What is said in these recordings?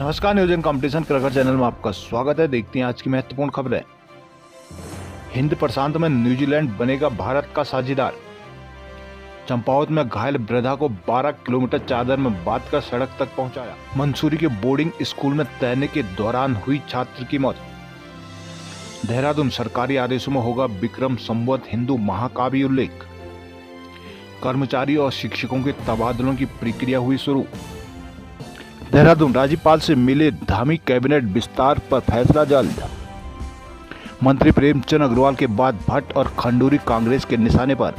नमस्कार, news competition cricket channel में आपका स्वागत है। देखते हैं आज की महत्वपूर्ण खबरें। हिंद प्रशांत में न्यूजीलैंड बनेगा भारत का साझेदार। चंपावत में घायल वृद्धा को 12 किलोमीटर चादर में बांध कर सड़क तक पहुंचाया। मंसूरी के बोर्डिंग स्कूल में तैरने के दौरान हुई छात्र की मौत। देहरादून सरकारी आदेशों में होगा विक्रम संवत हिंदू महाकाव्य उल्लेख। कर्मचारी और शिक्षकों के तबादलों की प्रक्रिया हुई शुरू। देहरादून राज्यपाल से मिले धामी, कैबिनेट विस्तार पर फैसला जल्द। मंत्री प्रेमचंद अग्रवाल के बाद भट्ट और खंडूरी कांग्रेस के निशाने पर।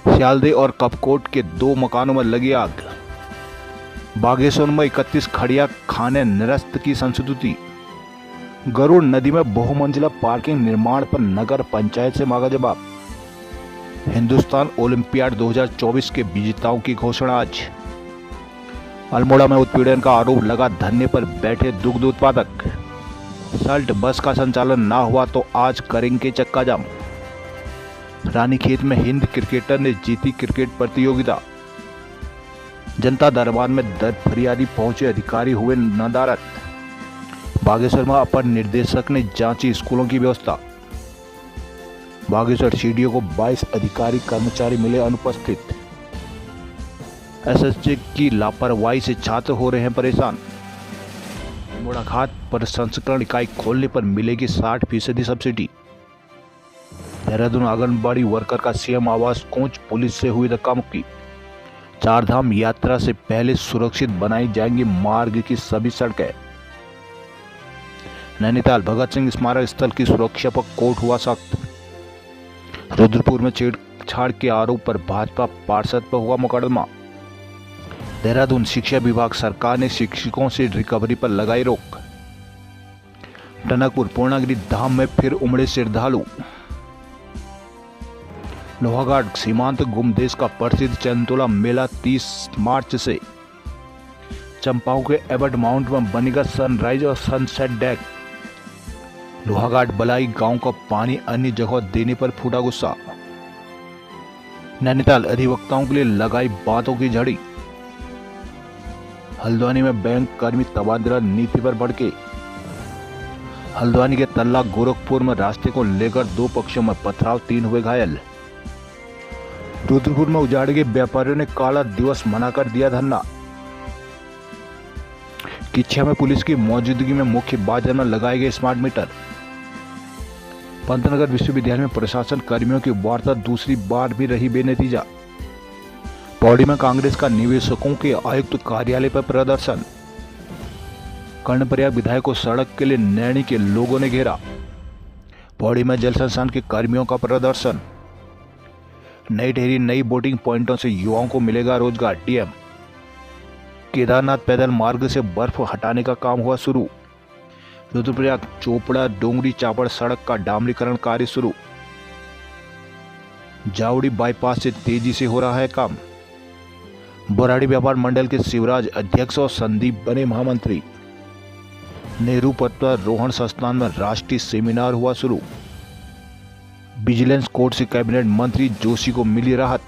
सियालदे और कपकोट के 2 मकानों में लगी आग। बागेश्वर में 31 खड़िया खाने निरस्त की संस्तुति। गरुड़ नदी में बहुमंजिला पार्किंग निर्माण पर नगर पंचायत से मांगा जवाब। हिंदुस्तान ओलंपियाड 2024 के विजेताओं की घोषणा आज। अल्मोड़ा में उत्पीड़न का आरोप लगा, धरने पर बैठे दुग्ध उत्पादक। सल्ट बस का संचालन ना हुआ तो आज करेंगे चक्का जाम। रानीखेत में हिंद क्रिकेटर ने जीती क्रिकेट प्रतियोगिता। जनता दरबार में दर्द फरियादी पहुंचे अधिकारी हुए नदारत। बागेश्वर में अपर निर्देशक ने जांची स्कूलों की व्यवस्था। बागेश्वर सीडीओ को 22 अधिकारी कर्मचारी मिले अनुपस्थित। एसएसजी की लापरवाही से छात्र हो रहे हैं परेशान। मुड़ाखात प्रसंस्करण इकाई खोलने पर मिलेगी 60% सब्सिडी। देहरादून आंगनबाड़ी वर्कर का सीएम आवास कोच पुलिस से हुई धक्का-मुक्की। चारधाम यात्रा से पहले सुरक्षित बनाई जाएंगी मार्ग की सभी सड़कें। नैनीताल भगत सिंह स्मारक स्थल की सुरक्षा पर कोर्ट हुआ सख्त। रुद्रपुर में छेड़छाड़ के आरोप पर भाजपा पार्षद पर हुआ मुकदमा। देहरादून शिक्षा विभाग सरकार ने शिक्षकों से रिकवरी पर लगाई रोक। टनकपुर पूर्णागिरि धाम में फिर उमड़े श्रद्धालु। लोहाघाट सीमांत गुम देश का प्रसिद्ध चंदतोला मेला 30 मार्च से। चंपाओं के एबट माउंट में बनेगा सनराइज और सनसेट डेक। लोहाघाट बलाई गांव का पानी अन्य जगह देने पर फूटा गुस्सा। नैनीताल अधिवक्ताओं के लिए लगाई बातों की झड़ी। हल्द्वानी में बैंक कर्मी तबादला नीति पर भड़के। हल्द्वानी के तल्ला गोरखपुर में रास्ते को लेकर 2 पक्षों में पथराव, 3 हुए घायल। रुद्रपुर में उजाड़ के व्यापारियों ने काला दिवस मनाकर दिया धरना। किच्छा में पुलिस की मौजूदगी में मुख्य बाजार में लगाए गए स्मार्ट मीटर। पंतनगर विश्वविद्यालय में प्रशासन कर्मियों की वार्ता दूसरी बार भी रही बेनतीजा। पौड़ी में कांग्रेस का निवेशकों के आयुक्त कार्यालय पर प्रदर्शन। कर्णप्रयाग विधायक को सड़क के लिए नैनी के लोगों ने घेरा। पौड़ी में जल संस्थान के कर्मियों का प्रदर्शन। नई ढेरी नई बोटिंग पॉइंटों से युवाओं को मिलेगा रोजगार, डीएम। केदारनाथ पैदल मार्ग से बर्फ हटाने का काम हुआ शुरू। रुद्रप्रयाग चोपड़ा डोंगरी चापड़ सड़क का डामरीकरण कार्य शुरू। जावड़ी बाईपास से तेजी से हो रहा है काम। बोराड़ी व्यापार मंडल के शिवराज अध्यक्ष और संदीप बने महामंत्री। नेहरू पर्वतारोहण संस्थान में राष्ट्रीय सेमिनार हुआ शुरू। विजिलेंस कोर्ट से कैबिनेट मंत्री जोशी को मिली राहत।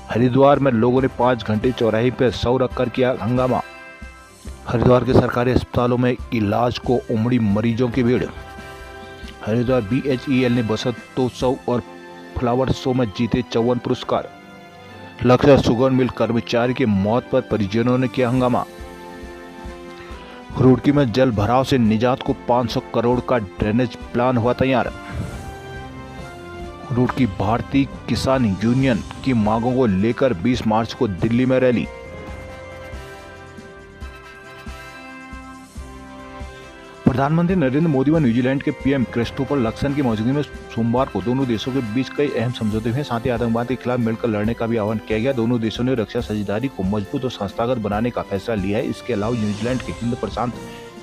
हरिद्वार में लोगों ने 5 घंटे चौराहे पर सौ रखकर किया हंगामा। हरिद्वार के सरकारी अस्पतालों में इलाज को उमड़ी मरीजों की भीड़। हरिद्वार BHEL ने बसंतोत्सव और फ्लावर शो में जीते 54 पुरस्कार। लक्ष्य शुगर मिल कर्मचारी की मौत पर परिजनों ने किया हंगामा। रुड़की में जल भराव से निजात को 500 करोड़ का ड्रेनेज प्लान हुआ तैयार। रुड़की भारतीय किसान यूनियन की मांगों को लेकर 20 मार्च को दिल्ली में रैली। प्रधानमंत्री नरेंद्र मोदी व न्यूजीलैंड के पीएम क्रिस्टोफर लक्सन की मौजूदगी में सोमवार को दोनों देशों के बीच कई अहम समझौते हुए, साथ ही आतंकवाद के खिलाफ मिलकर लड़ने का भी आह्वान किया गया। दोनों देशों ने रक्षा साझेदारी को मजबूत और संस्थागत बनाने का फैसला लिया है। इसके अलावा न्यूजीलैंड के हिंद प्रशांत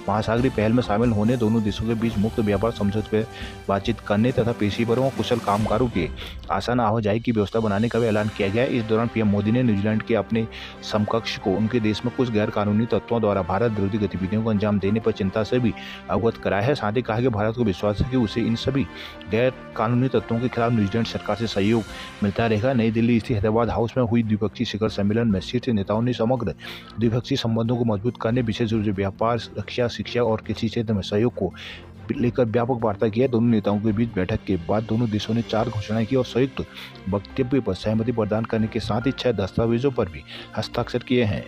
महासागरीय पहल में शामिल होने, दोनों देशों के बीच मुक्त व्यापार समझौते पर बातचीत करने तथा पेशेवरों और कुशल कामगारों के आसान आवाजाही की व्यवस्था बनाने का भी ऐलान किया गया। इस दौरान पीएम मोदी ने न्यूजीलैंड के अपने समकक्ष को उनके देश में कुछ गैर कानूनी तत्वों द्वारा भारत विरोधी गतिविधियों को अंजाम देने पर चिंता से भी अवगत कराया है। साथ ही कहा कि भारत को विश्वास है कि उसे इन सभी गैर कानूनी तत्वों के खिलाफ न्यूजीलैंड सरकार से सहयोग मिलता रहेगा। नई दिल्ली स्थित हैदराबाद हाउस में हुई द्विपक्षीय शिखर सम्मेलन में शीर्ष नेताओं ने समग्र द्विपक्षीय संबंधों को मजबूत करने, विशेष रूप से व्यापार, रक्षा, शिक्षा और कृषि क्षेत्र में सहयोग को लेकर व्यापक वार्ता की है। दोनों नेताओं के बीच बैठक के बाद दोनों देशों ने 4 घोषणाएं की और संयुक्त वक्तव्य पर सहमति प्रदान करने के साथ ही 6 दस्तावेजों पर भी हस्ताक्षर किए हैं।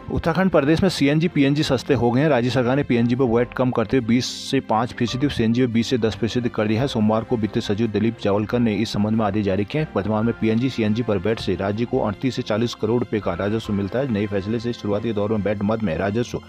उत्तराखंड प्रदेश में सीएनजी पीएनजी सस्ते हो गए हैं। राज्य सरकार ने पीएनजी पर वैट कम करते हुए 20 से 5% और सीएनजी में 20 से 10% कर दिया है। सोमवार को वित्त सचिव दिलीप जावलकर ने इस संबंध में आदेश जारी किए हैं। वर्तमान में पीएनजी सीएनजी पर वैट से राज्य को 38 से 40 करोड़ रुपए का राजस्व मिलता है। नए फैसले से शुरुआती दौर में वैट मद में राजस्व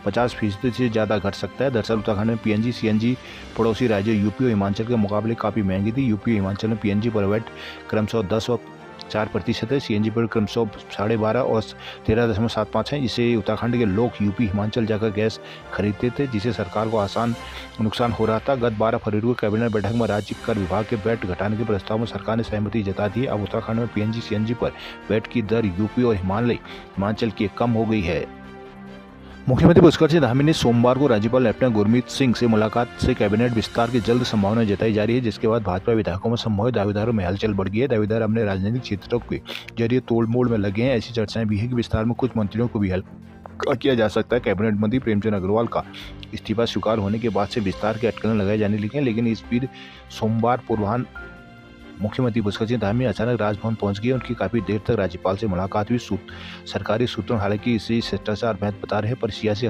50% से ज्यादा घट सकता है। दरअसल उत्तराखंड में पीएनजी सीएनजी पड़ोसी राज्य यूपी और हिमाचल के मुकाबले काफी महंगी थी। यूपी और हिमाचल में पीएनजी पर वैट क्रमशः 10 और 4% है। सीएनजी पर क्रमशः 12.5 और 13.75 है। जिसे उत्तराखंड के लोग यूपी हिमाचल जाकर गैस खरीदते थे, जिसे सरकार को आसान नुकसान हो रहा था। गत 12 फरवरी को कैबिनेट बैठक में राज्य कर विभाग के वैट घटाने के प्रस्ताव में सरकार ने सहमति जता दी है। अब उत्तराखंड में पीएनजी सीएनजी पर वैट की दर यूपी और हिमाचल की कम हो गई है। मुख्यमंत्री पुष्कर सिंह धामी ने सोमवार को राज्यपाल लेफ्टिनेंट गुरमीत सिंह से मुलाकात से कैबिनेट विस्तार की जल्द संभावना जताई जा रही है, जिसके बाद भाजपा विधायकों में संभावित दावेदारों में हलचल बढ़ गई है। दावेदार अपने राजनीतिक क्षेत्रों के जरिए तोड़मोड़ में लगे हैं। ऐसी चर्चाएं भी है कि विस्तार में कुछ मंत्रियों को भी हल्का किया जा सकता है। कैबिनेट मंत्री प्रेमचंद अग्रवाल का इस्तीफा स्वीकार होने के बाद से विस्तार के अटकलें लगाए जाने लगी हैं, लेकिन इस बीच सोमवार पूर्वाह्न मुख्यमंत्री पुष्कर सिंह धामी अचानक राजभवन पहुंच गए। उनकी काफी देर तक राज्यपाल से मुलाकात हुई। सरकारी सूत्रों हालांकि इसे शिष्टाचार महत्व बता रहे हैं, पर सियासी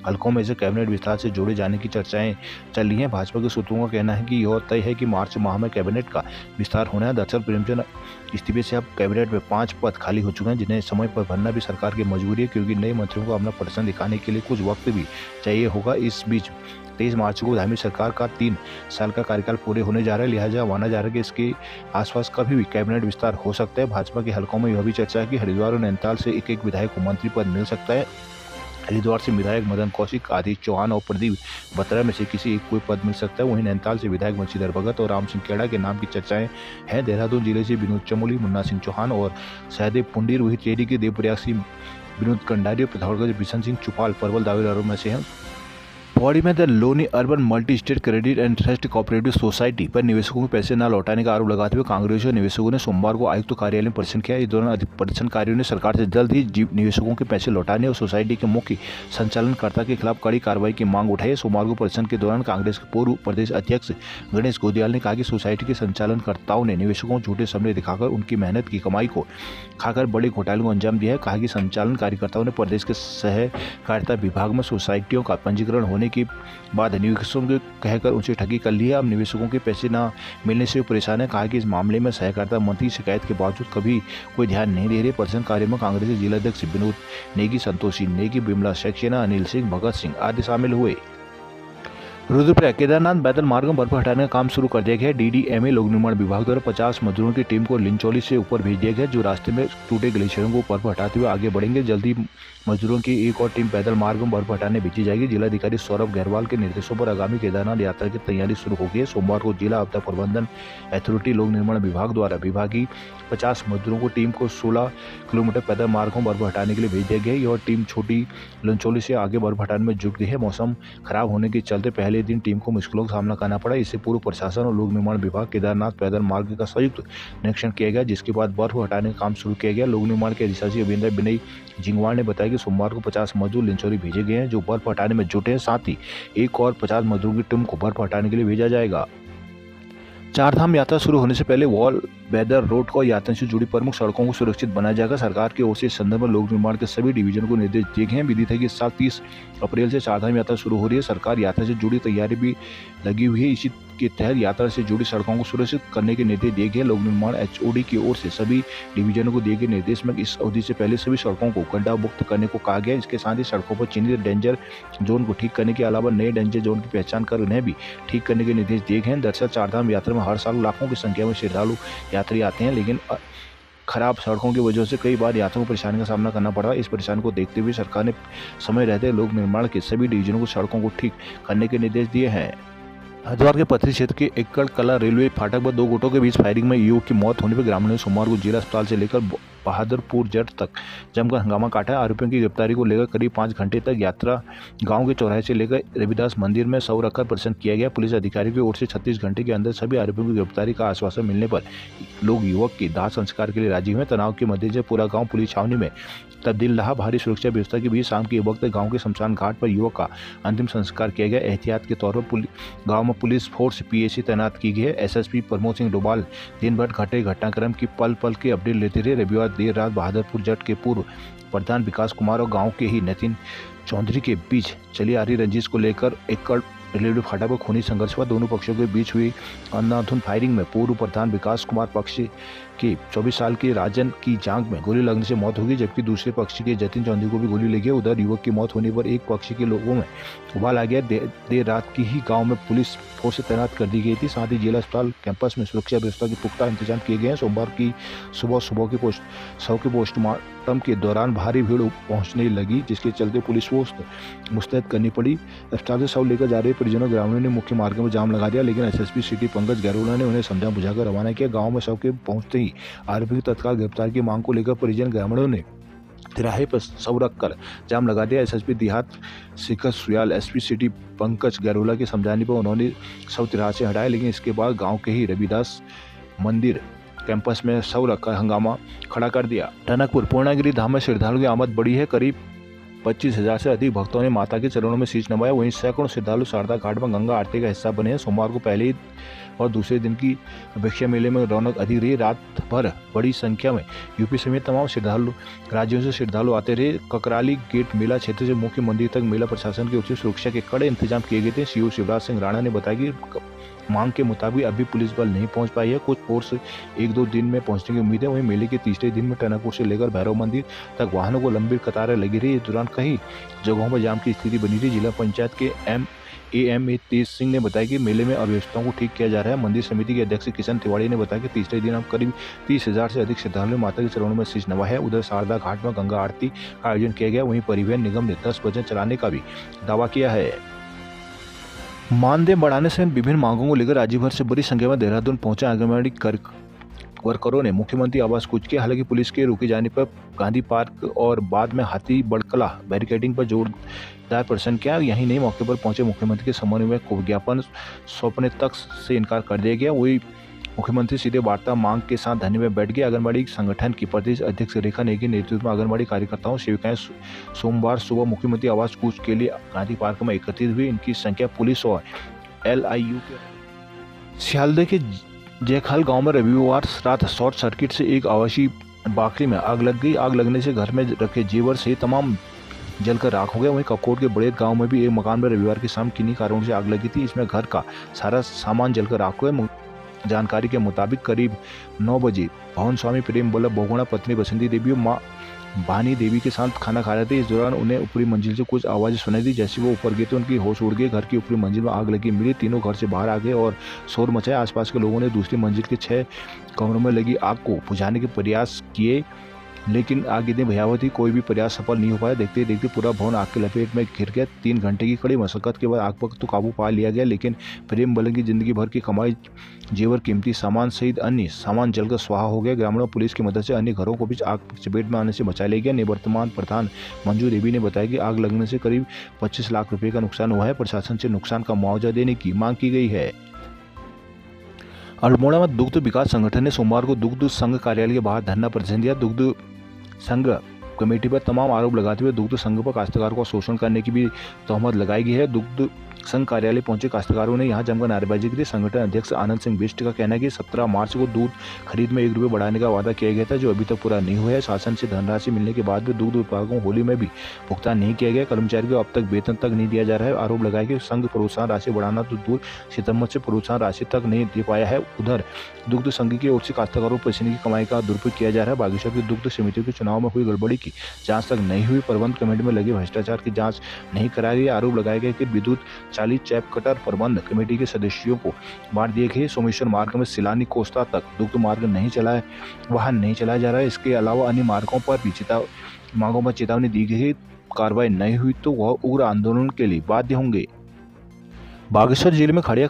हलकों में से कैबिनेट विस्तार से जोड़े जाने की चर्चाएं चल रही हैं। भाजपा के सूत्रों का कहना है कि यह तय है कि मार्च माह में कैबिनेट का विस्तार होना है। दरअसल प्रेमचंद इस्तीफे से अब कैबिनेट में 5 पद खाली हो चुके हैं, जिन्हें समय पर भरना भी सरकार की मजबूरी है, क्योंकि नए मंत्रियों को अपना प्रदर्शन दिखाने के लिए कुछ वक्त भी चाहिए होगा। इस बीच 23 मार्च को धामी सरकार का 3 साल का कार्यकाल पूरे होने जा रहा है, लिहाजा माना जा रहा है कि इसके आसपास कभी भी कैबिनेट विस्तार हो सकता है। भाजपा के हलकों में यह भी चर्चा है कि हरिद्वार और नैनीताल से एक विधायक को मंत्री पद मिल सकता है। हरिद्वार से विधायक मदन कौशिक, आदित्य चौहान और प्रदीप बत्रा में से किसी एक कोई पद मिल सकता है। वहीं नैनीताल से विधायक बंशीधर भगत और राम सिंह खेड़ा के नाम की चर्चाएं हैं। देहरादून जिले से विनोद चमोली, मुन्ना सिंह चौहान और सहदेव पुंडीर, वही टेहरी के देवप्रयाग से विनोद कंडारी और पिथौरागढ़ के बिशन सिंह चुपाल प्रबल दावेदारों में से हैं। पौड़ी में the Loni urban multi state credit and trust cooperative society पर निवेशकों को पैसे न लौटाने का आरोप लगाते हुए कांग्रेस और निवेशकों ने सोमवार को आयुक्त कार्यालय में प्रदर्शन किया। इस दौरान प्रदर्शनकारियों ने सरकार से जल्द ही निवेशकों के पैसे लौटाने और सोसाइटी के मुख्य संचालनकर्ता के खिलाफ कड़ी कार्रवाई की मांग उठाई। सोमवार को प्रदर्शन के दौरान कांग्रेस के पूर्व प्रदेश अध्यक्ष गणेश गोदियाल ने कहा कि सोसाइटी के संचालनकर्ताओं ने निवेशकों को झूठे सपने दिखाकर उनकी मेहनत की कमाई को खाकर बड़े घोटाले को अंजाम दिया है। कहा कि संचालन कार्यकर्ताओं ने प्रदेश के सहकारिता विभाग में सोसाइटियों का पंजीकरण होने के बाद निवेशकों को कहकर उनसे ठगी कर ली है। अब निवेशकों के पैसे न मिलने से परेशान है। कहा कि इस मामले में सहकारिता मंत्री शिकायत के बावजूद कभी कोई ध्यान नहीं दे रहे। प्रदर्शनकारियों में कांग्रेस के जिलाध्यक्ष विनोद नेगी, संतोषी नेगी, बिमला सक्सेना, अनिल सिंह, भगत सिंह आदि शामिल हुए। रुद्रप्रयाग केदारनाथ पैदल मार्ग में बर्फ हटाने का काम शुरू कर दिया गया है। डीडीएमए लोक निर्माण विभाग द्वारा 50 मजदूरों की टीम को लिंचौली से ऊपर भेज दिया गया, जो रास्ते में टूटे ग्लेशियरों को बर्फ हटाते हुए आगे बढ़ेंगे। जल्दी मजदूरों की एक और टीम पैदल मार्ग में बर्फ हटाने भेजी जाएगी। जिलाधिकारी सौरभ गहरवाल के निर्देशों पर आगामी केदारनाथ यात्रा की तैयारी शुरू हो गई है। सोमवार को जिला आपदा प्रबंधन अथॉरिटी लोक निर्माण विभाग द्वारा विभागीय 50 मजदूरों को टीम को 16 किलोमीटर पैदल मार्गों बर्फ हटाने के लिए भेज दिया गया है। यह टीम छोटी लंचौली से आगे बर्फ हटाने में जुट गई है। मौसम खराब होने के चलते पहले दिन टीम को मुश्किलों का सामना करना पड़ा। इससे पूर्व प्रशासन और लोक निर्माण विभाग केदारनाथ पैदल मार्ग का संयुक्त निरीक्षण किया गया, जिसके बाद बर्फ हटाने का काम शुरू किया गया। लोक निर्माण के अधिशासी अभियंता विनय जिंगवाल ने बताया कि सोमवार को 50 मजदूर लिंचौली भेजे गए हैं, जो बर्फ हटाने में जुटे हैं। साथ ही एक और 50 मजदूरों की टीम को बर्फ हटाने के लिए भेजा जाएगा। चारधाम यात्रा शुरू होने से पहले वॉल बेदर रोड को यात्रा से जुड़ी प्रमुख सड़कों को सुरक्षित बनाया जाएगा। सरकार की ओर से इस संदर्भ में लोक निर्माण के सभी डिवीजन को निर्देश दिए गए हैं। विदित है कि इस साल 30 अप्रैल से चारधाम यात्रा शुरू हो रही है। सरकार यात्रा से जुड़ी तैयारी भी लगी हुई है। इसी के तहत यात्रा से जुड़ी सड़कों को सुरक्षित करने के निर्देश दिए गए। लोक निर्माण एचओडी की ओर से सभी डिवीजनों को दिए गए निर्देश में इस अवधि से पहले सभी सड़कों को गड्ढा मुक्त करने को कहा गया। इसके साथ ही सड़कों पर चिन्हित डेंजर जोन को ठीक करने के अलावा नए डेंजर जोन की पहचान कर उन्हें भी ठीक करने के निर्देश दिए गए हैं। दरअसल चारधाम यात्रा में हर साल लाखों की संख्या में श्रद्धालु यात्री आते हैं, लेकिन खराब सड़कों की वजह से कई बार यात्रियों को परेशानी का सामना करना पड़ा। इस परेशानी को देखते हुए सरकार ने समय रहते लोक निर्माण के सभी डिवीजनों को सड़कों को ठीक करने के निर्देश दिए हैं। हरिद्वार के पथरी क्षेत्र के एकड़ कला रेलवे फाटक पर दो गुटों के बीच फायरिंग में युवक की मौत होने पर ग्रामीणों ने सोमवार को जिला अस्पताल से लेकर बहादुरपुर जट तक जमकर हंगामा काटा। आरोपियों की गिरफ्तारी को लेकर करीब 5 घंटे तक यात्रा गांव के चौराहे से लेकर रविदास मंदिर में शव रखकर प्रदर्शन किया गया। पुलिस अधिकारियों की ओर से 36 घंटे के अंदर सभी आरोपियों की गिरफ्तारी का आश्वासन मिलने पर लोग युवक के दाह संस्कार के लिए राजी हुए। तनाव के मद्देनजर पूरा गाँव पुलिस छावनी में तब्दील रहा। भारी सुरक्षा व्यवस्था के बीच शाम के वक्त गाँव के शमशान घाट पर युवक का अंतिम संस्कार किया गया। एहतियात के तौर पर गाँव में पुलिस फोर्स पीएसी तैनात की गई है। एसएसपी प्रमोद सिंह डोभाल दिन भर घटे घटनाक्रम की पल पल के अपडेट लेते रहे। रविवार देर रात बहादुरपुर जट के पूर्व प्रधान विकास कुमार और गांव के ही नितिन चौधरी के बीच चली आ रही रंजिश को लेकर एकड़ रेलवे फाटक पर खूनी संघर्ष हुआ। दोनों पक्षों के बीच हुई अंधाधुंध फायरिंग में पूर्व प्रधान विकास कुमार पक्ष के 24 साल के राजन की जांघ में गोली लगने से मौत हो गई, जबकि दूसरे पक्ष के जतिन चौधरी को भी गोली लगी। उधर युवक की मौत होने पर एक पक्ष के लोगों में उबाल आ गया। देर रात की ही गांव में पुलिस फोर्स तैनात कर दी गई थी। साथ ही जिला अस्पताल कैंपस में सुरक्षा व्यवस्था के पुख्ता इंतजाम किए गए हैं। सोमवार की सुबह शव के पोस्टमार्टम के दौरान भारी भीड़ पहुंचने लगी, जिसके चलते पुलिस फोर्स मुस्तैद करनी पड़ी। अस्पताल से शव लेकर जा रहे परिजनों ग्रामीणों ने मुख्य मार्ग में जाम लगा दिया, लेकिन एसएसपी सिटी पंकज गैरोला ने उन्हें समझा बुझाकर रवाना किया। गाँव में शव के पहुंचते ही आरोपी की तत्काल गिरफ्तार की मांग को लेकर परिजन ग्रामीणों ने तिराहे पर शव रखकर जाम लगा दिया। एसएसपी देहात शिखर सुयाल एसपी सिटी पंकज गैरोला के समझाने पर उन्होंने शव तिराहे से हटाया, लेकिन इसके बाद गांव के ही रविदास मंदिर कैंपस में शव रखकर हंगामा खड़ा कर दिया। टनकपुर पूर्णागिरि धाम में श्रद्धालुओं की आमद बढ़ी है। करीब 25,000 से अधिक भक्तों ने माता के चरणों में शीश नवाया। वहीं सैकड़ों श्रद्धालु शारदा घाट में गंगा आरती का हिस्सा बने हैं। सोमवार को पहले और दूसरे दिन की अपेक्षा मेले में रौनक अधिक रही। रात भर बड़ी संख्या में यूपी समेत तमाम श्रद्धालु राज्यों से श्रद्धालु आते रहे। ककराली गेट मेला क्षेत्र से मुख्य मंदिर तक मेला प्रशासन की ओर से सुरक्षा के कड़े इंतजाम किए गए थे। सीओ शिवराज सिंह राणा ने बताया कि मांग के मुताबिक अभी पुलिस बल नहीं पहुंच पाई है। कुछ फोर्स 1-2 दिन में पहुंचने की उम्मीद है। वहीं मेले के तीसरे दिन में टनकपुर से लेकर भैरव मंदिर तक वाहनों को लंबी कतारें लगी रही। इस दौरान कई जगहों पर जाम की स्थिति बनी रही। जिला पंचायत के एम तेज सिंह ने बताया कि मेले में अव्यवस्थाओं को ठीक किया जा रहा है। मंदिर समिति के अध्यक्ष किशन तिवारी ने बताया कि तीसरे दिन अब करीब 30,000 से अधिक श्रद्धालुओं माता के चरणों में शीश नवा है। उधर शारदा घाट में गंगा आरती का आयोजन किया गया। वहीं परिवहन निगम ने 10 बजे चलाने का भी दावा किया है। मानदेय बढ़ाने से विभिन्न मांगों को लेकर राज्य भर से बड़ी संख्या में देहरादून पहुंचे आंगनबाड़ी वर्करों ने मुख्यमंत्री आवास कूच किया। हालांकि पुलिस के रोके जाने पर गांधी पार्क और बाद में हाथी बड़कला बैरिकेडिंग पर जोरदार प्रदर्शन किया। यही नहीं, मौके पर पहुंचे मुख्यमंत्री के समन्वय में ज्ञापन सौंपने तक से इनकार कर दिया गया। वही मुख्यमंत्री सीधे वार्ता मांग के साथ धरने में बैठ गए। आंगनबाड़ी संगठन की प्रदेश अध्यक्ष रेखा नेगी के नेतृत्व में आंगनबाड़ी कार्यकर्ताओं सेविकाएं सोमवार सुबह मुख्यमंत्री आवास कूच के लिए गांधी पार्क में एकत्रित हुई। इनकी संख्या पुलिस और LIU के सियालदह के जयखाल गांव में रविवार रात शॉर्ट सर्किट से एक आवासीय बाकरी में आग लग गई। आग लगने से घर में रखे जेवर से तमाम जलकर राख हो गया। वहीं कपकोट के बड़ेत गांव में भी एक मकान में रविवार की शाम किन्हीं कारणों से आग लगी थी। इसमें घर का सारा सामान जलकर राख हो गया। जानकारी के मुताबिक करीब 9 बजे भवन स्वामी प्रेम बल्लभ बहुगुणा पत्नी बसंती देवी और मां भानी देवी के साथ खाना खा रहे थे। इस दौरान उन्हें ऊपरी मंजिल से कुछ आवाज़ें सुनाई दी। जैसे वो ऊपर गए तो उनकी होश उड़ गई। घर की ऊपरी मंजिल में आग लगी मिली। तीनों घर से बाहर आ गए और शोर मचाया। आसपास के लोगों ने दूसरी मंजिल के 6 कमरों में लगी आग को बुझाने के प्रयास किए, लेकिन आग इतनी भयावह थी, कोई भी प्रयास सफल नहीं हो पाया। देखते ही देखते पूरा भवन आग के लपेट में घिर गया। 3 घंटे की कड़ी मशक्कत के बाद आग पर तो काबू पा लिया गया, लेकिन प्रेम बल्लभ की जिंदगी भर की कमाई, जेवर, कीमती सामान सहित अन्य सामान जलकर स्वाहा हो गया। ग्रामीणों पुलिस की मदद से अन्य घरों को भी आग चपेट में आने से बचा लिया गया। निवर्तमान प्रधान मंजू देवी ने बताया कि आग लगने से करीब 25 लाख रुपए का नुकसान हुआ है। प्रशासन से नुकसान का मुआवजा देने की मांग की गई है। अल्मोड़ा में दुग्ध विकास संगठन ने सोमवार को दुग्ध संघ कार्यालय के बाहर धरना प्रदर्शन दिया। दुग्ध संघ कमेटी पर तमाम आरोप लगाते हुए दुग्ध संघ पर काश्तकारों को शोषण करने की भी तहमत लगाई गई है। दुग्ध संघ कार्यालय पहुंचे काश्तकारों ने यहां जमकर नारेबाजी की। संगठन अध्यक्ष आनंद सिंह बिष्ट का कहना है कि 17 मार्च को दूध खरीद में 1 रुपये बढ़ाने का वादा किया गया था, जो अभी तक पूरा नहीं हुआ है। शासन से धनराशि मिलने के बाद भी दुग्ध उत्पादकों होली में भी भुगतान नहीं किया गया। कर्मचारी को अब तक वेतन तक नहीं दिया जा रहा है। आरोप लगाया कि संघ प्रोत्साहन राशि बढ़ाना तो दूर, सितंबर से प्रोत्साहन राशि तक नहीं दे पाया है। उधर दुग्ध संघ की ओर से काश्तकारों को पैसे की कमाई का दुरुपयोग किया जा रहा है। बागेश्वर की दुग्ध समितियों के चुनाव में हुई गड़बड़ी की जांच तक नहीं हुई। प्रबंध कमेटी में लगे भ्रष्टाचार की जांच नहीं कराई गई। आरोप लगाया गया कि विद्युत चालित चैप कटर प्रबंध कमेटी के सदस्यों को बांट दिए गए। सोमेश्वर मार्ग में सिलानी कोस्ता तक दुग्ध मार्ग वाहन नहीं चलाया जा रहा है। इसके अलावा अन्य मार्गों पर भी चेतावनी दी गई। कार्रवाई नहीं हुई तो वह उग्र आंदोलन के लिए बाध्य होंगे। बागेश्वर जिले में खड़िया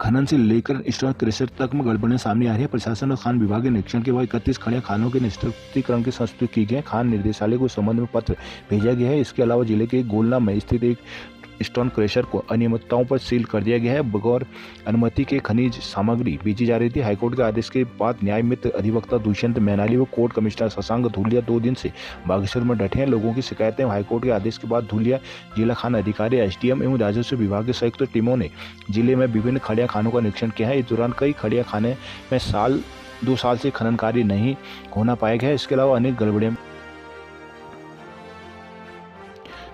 खनन से लेकर स्टोन क्रेशर तक में गड़बड़ियां सामने आ रही है। प्रशासन और खान विभाग के निरीक्षण के बाद 31 खड़िया खानों के निरस्तीकरण की संस्तुति की गई। खान निर्देशालय को इस संबंध में पत्र भेजा गया है। इसके अलावा जिले के गोलना में स्थित एक स्टोन क्रेशर को अनियमितताओं पर सील कर दिया गया है। बगैर अनुमति के खनिज सामग्री बेची जा रही थी। हाईकोर्ट के आदेश के बाद न्याय मित्र अधिवक्ता दुष्यंत मैनाली व कोर्ट कमिश्नर शशांक धूलिया 2 दिन से बागेश्वर में डटे हैं। लोगों की शिकायतें हाईकोर्ट के आदेश के बाद धूलिया, जिला खान अधिकारी, एसडीएम एवं राजस्व विभाग की संयुक्त टीमों ने जिले में विभिन्न खड़िया खानों का निरीक्षण किया है। इस दौरान कई खड़िया खाने में 2 साल से खनन कार्य नहीं होना पाया गया। इसके अलावा अनेक गड़बड़ियां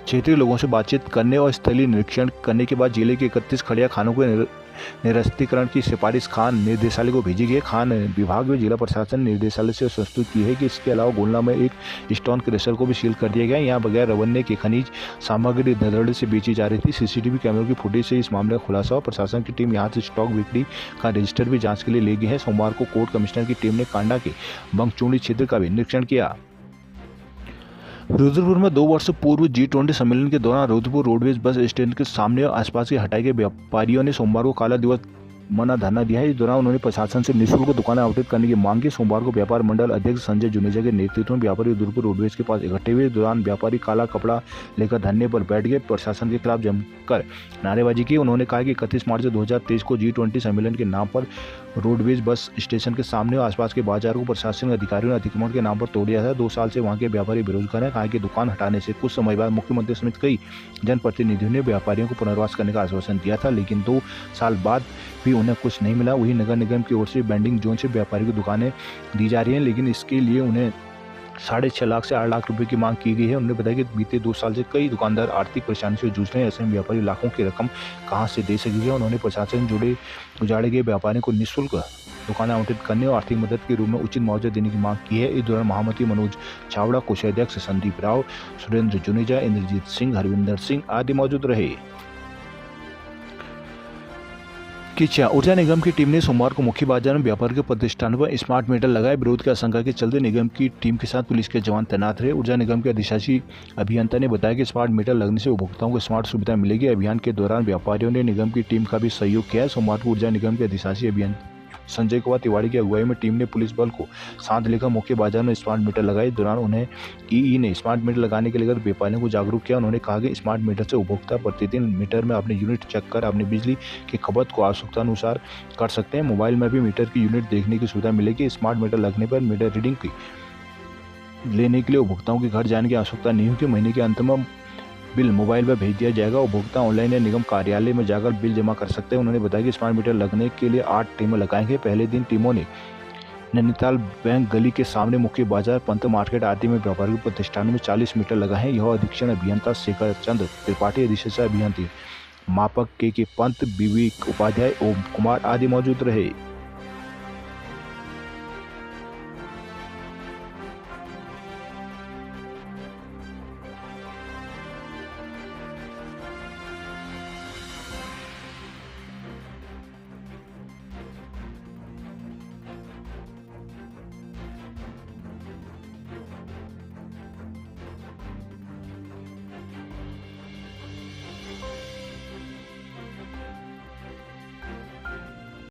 क्षेत्रीय लोगों से बातचीत करने और स्थलीय निरीक्षण करने के बाद जिले के 31 खड़िया खानों के निरस्तीकरण की सिफारिश खान निर्देशालय को भेजी गई। खान विभाग व जिला प्रशासन निर्देशालय से प्रस्तुत की है कि इसके अलावा गोलना में एक स्टोन क्रेशर को भी सील कर दिया गया। यहाँ बगैर रवन्य के खनिज सामग्री धड़ल्ले से बेची जा रही थी। सीसीटीवी कैमरों की फुटेज से इस मामले का खुलासा हुआ। प्रशासन की टीम यहाँ से स्टॉक बिक्री का रजिस्टर भी जाँच के लिए ले गई है। सोमवार को कोर्ट कमिश्नर की टीम ने कांडा के बंगचूड़ी क्षेत्र का भी निरीक्षण किया। रुद्रपुर में 2 वर्ष पूर्व G20 सम्मेलन के दौरान रुद्रपुर रोडवेज बस स्टैंड के सामने और आसपास के हटाए गए व्यापारियों ने सोमवार को काला दिवस मना धरना दिया है। इस दौरान उन्होंने प्रशासन से निःशुल्क दुकानें आवंटित करने की मांग की। सोमवार को व्यापार मंडल अध्यक्ष संजय जुनेजा के नेतृत्व में व्यापारी रुद्रपुर रोडवेज के पास इकट्ठे हुए। दौरान व्यापारी काला कपड़ा लेकर धरने पर बैठ गए। प्रशासन के खिलाफ जमकर नारेबाजी की। उन्होंने कहा कि 31 मार्च 2023 को G20 सम्मेलन के नाम पर रोडवेज बस स्टेशन के सामने और आसपास के बाजार को प्रशासन अधिकारियों ने अतिक्रमण के नाम पर तोड़ दिया था। 2 साल से वहां के व्यापारी बेरोजगार हैं। कहा कि दुकान हटाने से कुछ समय बाद मुख्यमंत्री समेत कई जनप्रतिनिधियों ने व्यापारियों को पुनर्वास करने का आश्वासन दिया था, लेकिन 2 साल बाद भी उन्हें कुछ नहीं मिला। वही नगर निगम की ओर से बेंडिंग जोन से व्यापारियों को दुकानें दी जा रही हैं, लेकिन इसके लिए उन्हें 6.5 लाख से 8 लाख रुपए की मांग की गई है। उन्होंने बताया कि बीते 2 साल से कई दुकानदार आर्थिक परेशानी से जूझ रहे हैं। ऐसे में व्यापारी लाखों की रकम कहां से दे सकेंगे। उन्होंने प्रशासन से उजाड़े गए व्यापारियों को निःशुल्क दुकानें आवंटित करने और आर्थिक मदद के रूप में उचित मुआवजा देने की मांग की है। इस दौरान महामंत्री मनोज चावड़ा, कोषाध्यक्ष संदीप राव, सुरेंद्र जुनेजा, इंद्रजीत सिंह, हरविंदर सिंह आदि मौजूद रहे। किचा ऊर्जा निगम की टीम ने सोमवार को मुख्य बाजार में व्यापार के प्रतिष्ठानों पर स्मार्ट मीटर लगाए। विरोध की आशंका के चलते निगम की टीम के साथ पुलिस के जवान तैनात रहे। ऊर्जा निगम के अधिशासी अभियंता ने बताया कि स्मार्ट मीटर लगने से उपभोक्ताओं को स्मार्ट सुविधा मिलेगी। अभियान के दौरान व्यापारियों ने निगम की टीम का भी सहयोग किया है। सोमवार को ऊर्जा निगम के अधिशासी अभियंता संजय कुमार तिवारी की अगुवाई में टीम ने पुलिस बल को साथ लेकर मुख्य बाजार में स्मार्ट मीटर लगाए। इस दौरान उन्हें ईई ने स्मार्ट मीटर लगाने के लिए व्यापारियों को जागरूक किया। उन्होंने कहा कि स्मार्ट मीटर से उपभोक्ता प्रतिदिन मीटर में अपने यूनिट चेक कर अपनी बिजली की खपत को आवश्यकता अनुसार कर सकते हैं। मोबाइल में भी मीटर की यूनिट देखने की सुविधा मिलेगी। स्मार्ट मीटर लगने पर मीटर रीडिंग की लेने के लिए उपभोक्ताओं के घर जाने की आवश्यकता नहीं होगी। महीने के अंत में बिल मोबाइल पर भेज दिया जाएगा। उपभोक्ता ऑनलाइन या निगम कार्यालय में जाकर बिल जमा कर सकते हैं। उन्होंने बताया कि स्मार्ट मीटर लगने के लिए 8 टीमें लगाएंगे। पहले दिन टीमों ने नैनीताल बैंक गली के सामने मुख्य बाजार, पंत मार्केट आदि में व्यापारिक प्रतिष्ठानों में 40 मीटर लगाए हैं। यह अधीक्षण अभियंता शेखर चंद्र त्रिपाठी, अधिशासी अभियंता मापक के पंत, विवेक उपाध्याय, ओम कुमार आदि मौजूद रहे।